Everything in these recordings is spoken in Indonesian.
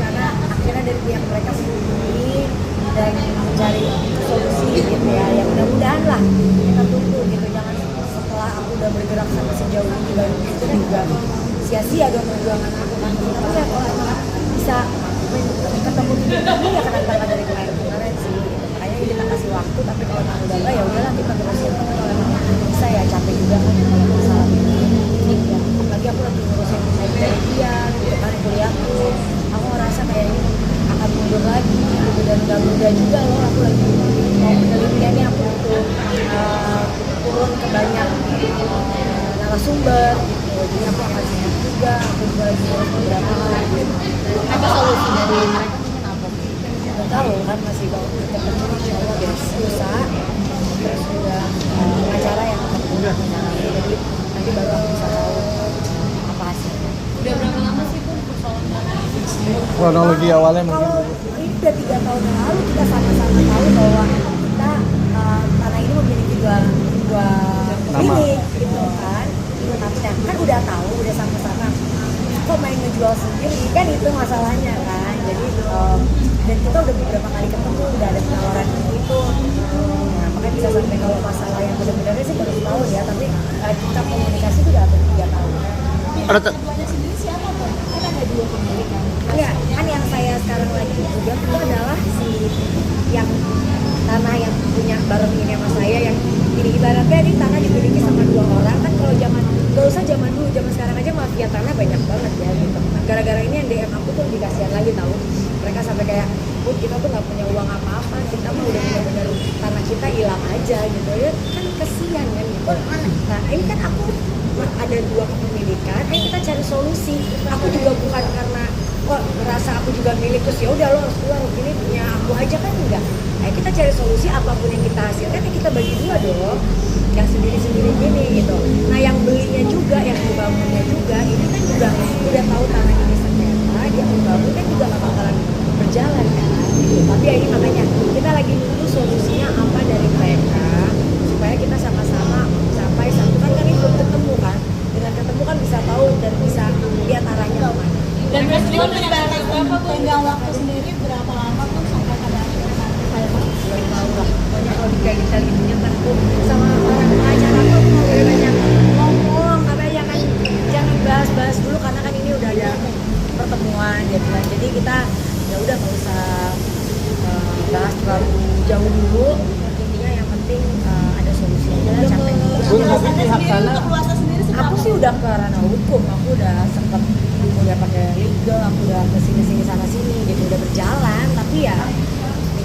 karena akhirnya dari pihak mereka sendiri dan mencari solusi gitu ya mudah-mudahan lah kita tunggu gitu, jangan setelah aku udah bergerak sampai sejauh ini baru itu juga sia-sia dong perjuangan aku kan. Tapi ya kalau emang bisa ketemu titik ini ya kenapa dari kemarin sih gitu. Makanya kita kasih waktu, tapi kalau emang udah enggak ya udahlah kita terusin. Kalau emang bisa ya capek juga kan kalau masalah ini ya. Apalagi aku lagi ngurusin penelitian gitu kan kuliahku. Aku ngerasa kayak ini akan mundur lagi gitu, dan gak mudah juga loh. Aku lagi mau penelitiannya aku butuh turun ke banyak narasumber gitu, jadi aku akan sibuk juga. Aku juga lagi ngurus beberapa hal gitu. Apa solusi dari mereka mungkin apa? Gak tahu kan, masih baru ketemu insya Allah besok lusa, terus juga pengacara yang akan menangani, jadi nanti baru aku bisa tahu apa hasilnya. Udah berapa lama sih pun persoalan Kronologi awalnya mungkin kalau ini udah 3 tahun yang lalu kita sama-sama tahu bahwa kita tanah ini memiliki dua pemilik gitu kan. Tapi kan udah tahu, udah sama-sama kok main ngejual sendiri kan, itu masalahnya kan. Jadi dan kita udah beberapa kali ketemu, udah ada penawaran itu. Nah, makanya bisa sampai kalau masalah yang benar-benarnya sih baru setahun ya, tapi kita komunikasi itu udah hampir 3 tahun. Banyak sendiri siapa tuh? Kan ada 2 pemilik kan. Iya, kan yang saya sekarang lagi pegang itu adalah si yang tanah yang punya bareng ini sama saya, yang ini ibaratnya di tanah dimiliki sama 2 orang kan. Kalau gak usah zaman dulu, zaman sekarang aja mafia tanah banyak banget ya gitu. Nah, gara-gara ini yang DM aku tuh dikasihan lagi tahu. Mereka sampai kayak, "Bu, kita tuh nggak punya uang apa-apa, kita mah udah benar-benar tanah kita hilang aja gitu ya." Kan kesian kan gitu. Nah, ini kan aku ada 2 kepemilikan, ayo kita cari solusi. Aku juga bukan karena merasa aku juga milik terus ya udah lo harus keluar, ini punya aku aja kan, enggak. Ayo kita cari solusi, apapun yang kita hasilkan ya kita bagi 2 dong, yang sendiri-sendiri gini gitu. Nah yang belinya juga, yang membangunnya juga, ini kan juga udah tahu tanah ini sengketa, dia membangun kan juga gak bakalan berjalan kan gitu. Tapi ya ini makanya kita lagi nunggu solusinya apa dari mereka, supaya kita sama-sama sampai satu kan ini belum ketemu kan. Dengan ketemu kan bisa tahu dan bisa lihat arahnya kemana. Dan Presiden menyampaikan berapa tenggang waktu sendiri berapa lama tuh sampai pada akhirnya nanti kayak Belum tahu lah, pokoknya kalau kayak gitu gitunya kan aku sama orang pengacara tuh aku nggak boleh banyak ngomong, katanya jangan bahas-bahas dulu karena kan ini udah ada pertemuan gitu kan. Jadi kita ya udah nggak usah bahas terlalu jauh dulu, intinya yang penting ada solusi aja lah, capek juga. pihak sana Aku sih udah ke ranah hukum, aku udah sempet udah pakai legal, aku udah kesini sana sini gitu, udah berjalan. Tapi ya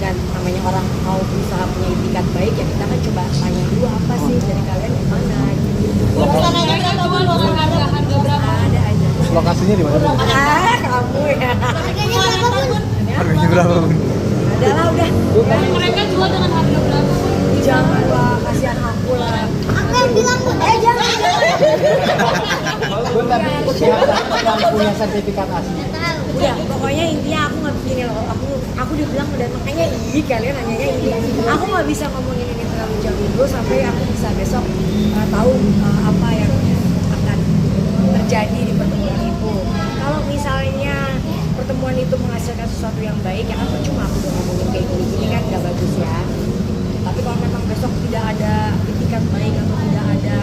kan namanya orang mau berusaha punya itikat baik ya, kita kan coba tanya dulu apa sih dari kalian gimana gitu. Rencananya berapa pun harga berapa? Ada aja. lokasinya di mana? Kamu ya. Harganya berapa pun? Harganya berapa? Udah lah udah. Mereka jual dengan harga berapa pun? Jangan lah, kasihan aku lah. Aku yang bilang Jangan. Bun, tapi pihak sana yang punya sertifikat asli. Udah, pokoknya intinya aku nggak begini loh. Aku dibilang udah, makanya kalian nanyanya ini. Aku nggak bisa ngomongin ini terlalu jauh dulu sampai aku bisa besok tahu apa yang akan terjadi di pertemuan itu. Kalau misalnya pertemuan itu menghasilkan sesuatu yang baik, ya kan percuma aku udah ngomongin kayak gini kan nggak bagus ya. Tapi kalau memang besok tidak ada itikat baik atau tidak ada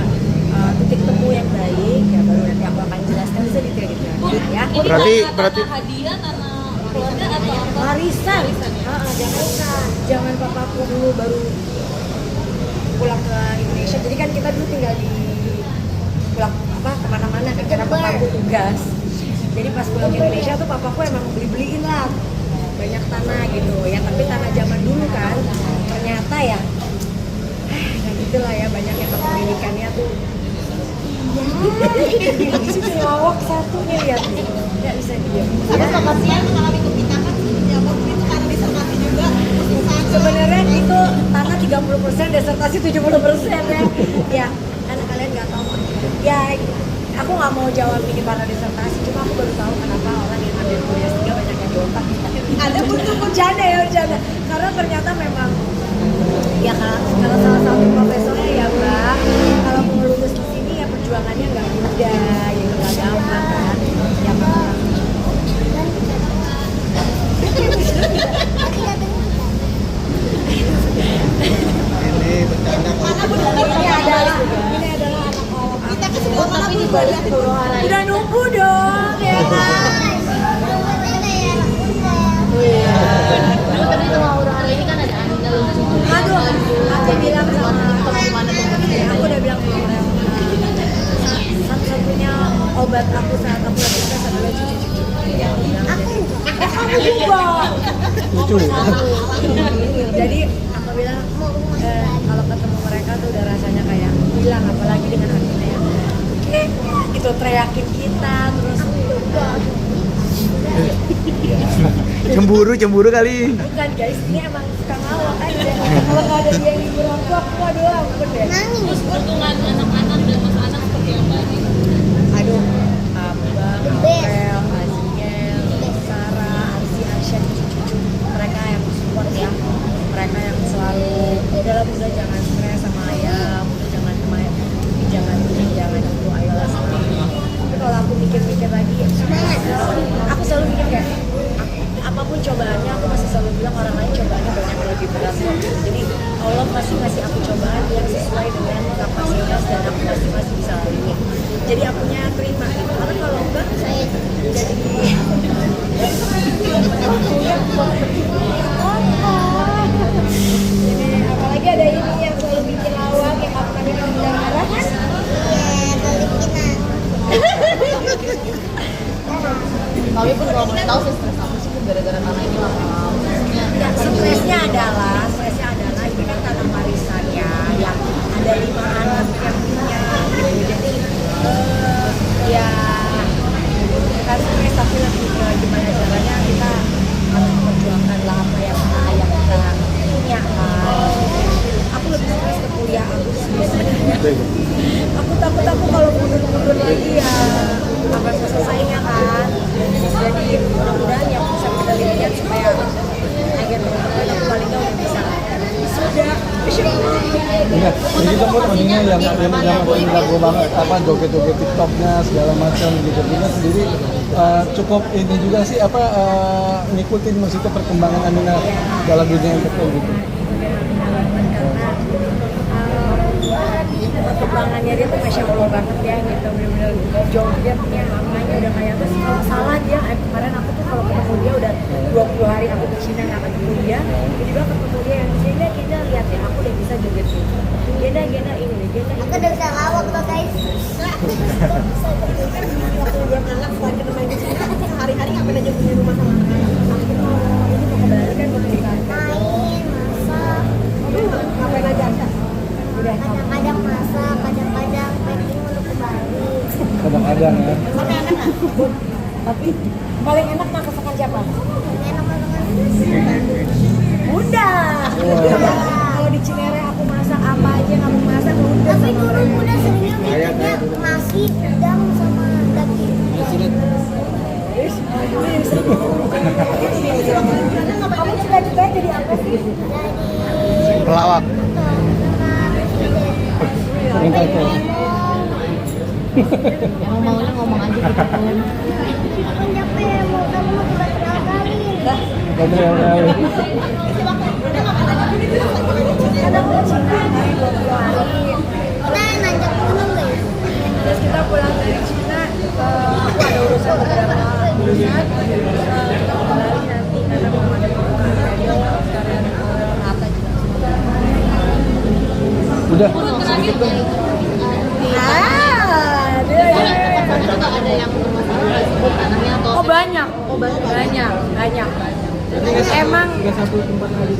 titik temu yang baik, ya baru nanti aku akan jelaskan sedetail-detailnya ya. Berarti hadiah tanah keluarga atau apa? Warisan. Jangan papaku dulu baru pulang ke Indonesia. Jadi kan kita dulu tinggal di pulang kemana-mana kan karena papaku tugas. Jadi pas pulang ke Indonesia tuh papaku emang beliin lah banyak tanah gitu ya. Tapi tanah zaman dulu kan ternyata ya gitulah ya, banyak yang kepemilikannya tuh di situ nyawak satu nih, lihat nih nggak bisa diam. Sama lokasinya mengalami kepitakan seperti apa? Itu karena disertasi juga. Sebenarnya itu tanah 30%, desertasi 70% ya. Ya, karena kalian nggak tahu. Ya, aku nggak mau jawab ini karena desertasi, cuma aku baru tahu kenapa orang yang ambil kuliah 3 banyak yang diotak. Ada bentuk bercanda ya, bercanda. Karena ternyata memang ya kalau salah satu profesornya ya Mbak, kalau mau lulus di sini ya perjuangannya nggak mudah, ya nggak gampang kan. Ya memang Lucu ya. Jadi aku bilang kalau ketemu mereka tuh udah rasanya kayak hilang, apalagi dengan Agnes yang gitu teriakin kita terus. Cemburu kali. Bukan guys, ini emang suka ngawak aja. Kalau nggak ada dia yang hibur aku waduh ampun deh. Terus pertungan anak-anak dan mas anak seperti apa nih? Aduh, Abang, Apel, Aziel, Sarah, Arsi, Arsyan, cucu-cucu mereka yang support ya. Mereka yang selalu udah jangan stres sama ayah, udah jangan itu ayolah senang. Tapi kalau aku mikir-mikir lagi, aku selalu mikir kayak apapun cobaannya, aku masih selalu bilang orang lain cobaannya banyak yang lebih berat loh. Jadi Allah masih ngasih aku cobaan yang sesuai dengan kapasitas dan aku masih bisa lalui. Jadi akunya terima gitu. Karena kalau enggak saya jadi ini apalagi ada ini yang selalu bikin lawak yang nggak pernah bikin marah kan? Tapi pun kalau boleh tahu sih stres apa sih gara-gara tanah ini lah. Ya, stresnya adalah ini kan tanah warisan ya, yang ada 5 anak yang punya gitu. Jadi ya bukan stres tapi lebih ke gimana caranya kita harus memperjuangkan lah apa yang ayah kita punya kan. Aku lebih stres ke kuliah aku sih sebenarnya. Aku takut kalau mundur lagi ya akan selesainya kan. Jadi mudah-mudahan yang bisa kita lihat supaya akhir tahun paling nggak udah bisa sudah. Enggak, jadi kamu tadinya yang jago banget apa joget-joget TikToknya segala macam gitu. Kita sendiri cukup ini juga sih apa ngikutin maksudnya perkembangan Amina dalam dunia entertain gitu. Perkembangannya dia tuh Masya Allah banget ya gitu, bener-bener jogetnya namanya udah kayak terus kalau salah dia kemarin aku tuh kalau ketemu dia udah 20 hari aku ke Cina nggak ketemu dia, tiba-tiba ketemu dia yang Genda lihat ya aku udah bisa joget gitu. Genda ini deh Genda Aku udah bisa lawak loh guys. waktu dia anak selain ketemu di Cina hari-hari ngapain aja punya rumah sama anak aku mau ini mau ke Bali kan mau ke Bali Main, masak. ngapain aja Anda? Udah Kadang-kadang masak, kadang-kadang packing untuk ke Bali. Kadang-kadang ya. Tapi enak nggak? Tapi paling enak masakan siapa? Enak banget. Bunda. Kalau di Cinere aku masak apa aja yang aku masak udah. Tapi kurang udah seringnya bikinnya nasi, udang sama daging. Kamu cita-citanya jadi apa sih? Jadi Pelawak. Minta itu. Emang maunya ngomong aja gitu kan. Aku capek mau kamu mau Kadang-kadang. Kadang ke Cina kan 20 hari. Nah, nanjak gunung guys. Terus kita pulang dari Cina, aku ada urusan beberapa urusan. Kita ke Bali nanti karena mau ada pembukaan radio sekalian rata juga. Udah sedikit dong. Ada yang tanahnya atau Oh banyak. Banyak. Emang Satu tempat lagi.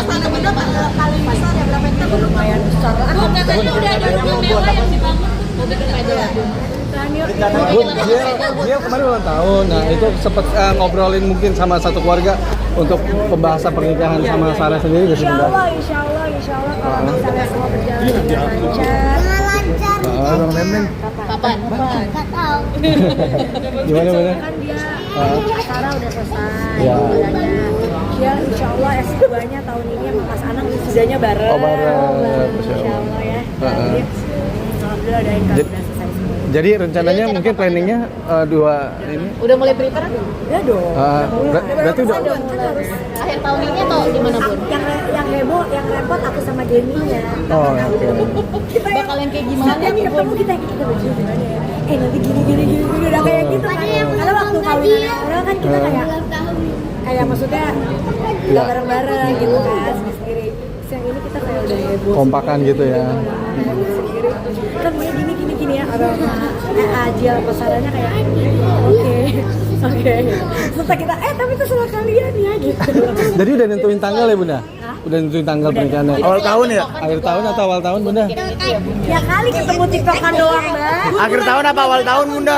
tanah benda paling besar ya berapa hektar? lumayan besar lah. Katanya udah ada rumah mewah yang dibangun. Mau bikin aja. Dia kemarin ulang tahun, nah itu sempat ngobrolin mungkin sama satu keluarga untuk pembahasan pernikahan sama Sarah sendiri udah Insya sudah. Allah kalau misalnya semua berjalan dengan lancar. Dengan lancar. Bang Nemen, Kapan? Nggak tahu. gimana? Kan dia acara udah selesai. Ya. Bulannya. Dia Insya Allah S2-nya tahun ini sama Mas Anang wisudanya bareng. Oh, bareng. Insya Allah ya. Jadi alhamdulillah udah udah selesai semua. Jadi rencananya mungkin planningnya dua ini. Udah mulai prepare? Ya dong. Berarti udah. Kan harus Akhir tahun ini atau gimana pun? yang heboh, yang repot aku sama Deminya. Oh, ya. Kita Bakal yang kayak gimana setiap nih, ketemu kita begini gimana ya? Nanti gini udah kayak gitu kan. Karena waktu kawinan orang kan kita kayak maksudnya nggak bareng-bareng gitu kan sendiri. tips yang ini kita kayak udah heboh Kompakan sendiri, gitu ya. heboh sendiri. Kan punya gini ya aroma ajal pasarannya kayak oke. Terus kita tapi itu salah kalian ya gitu. Jadi udah nentuin tanggal ya Bunda? Udah nentuin tanggal pernikahannya. Awal tahun ya? Akhir tahun atau awal tahun Bunda? Ya kali ketemu tiktokan doang, Mbak. Akhir tahun apa awal tahun Bunda?